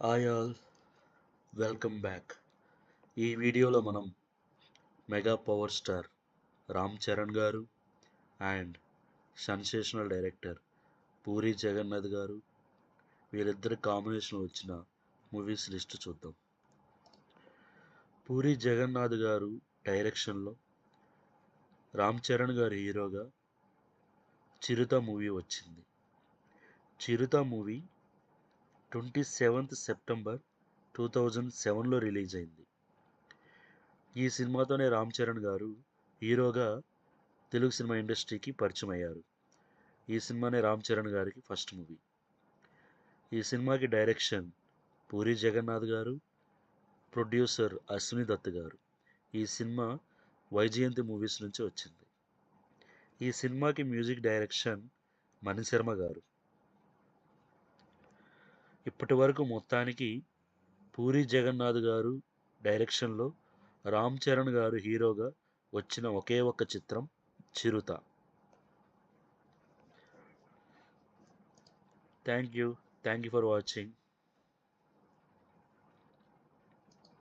Hi all, welcome back. ఈ వీడియోలో మనం mega power star Ram Charan గారు and sensational director Puri Jagannadh గారు వీరిద్దరి కాంబినేషన్లో వచ్చిన మూవీస్ లిస్ట్ చూద్దాం. పూరి జగన్నాథ్ గారు డైరెక్షన్లో రామ్ చరణ్ గారు హీరోగా చిరుత మూవీ వచ్చింది. చిరుత మూవీ 27th సెప్టెంబర్ 2007లో రిలీజ్ అయింది. ఈ సినిమాతోనే రామ్ చరణ్ గారు హీరోగా తెలుగు సినిమా ఇండస్ట్రీకి పరిచయం అయ్యారు. ఈ సినిమానే రామ్ చరణ్ గారికి ఫస్ట్ మూవీ. ఈ సినిమాకి డైరెక్షన్ పూరి జగన్నాథ్ గారు, ప్రొడ్యూసర్ అశ్విని దత్ గారు. ఈ సినిమా వైజయంతి మూవీస్ నుంచి వచ్చింది. ఈ సినిమాకి మ్యూజిక్ డైరెక్షన్ మణిశర్మ గారు. ఇప్పటి వరకు మొత్తానికి పూరి జగన్నాథ్ గారు డైరెక్షన్లో రామ్ చరణ్ గారు హీరోగా వచ్చిన ఒకే ఒక్క చిత్రం Chirutha. Thank you for watching.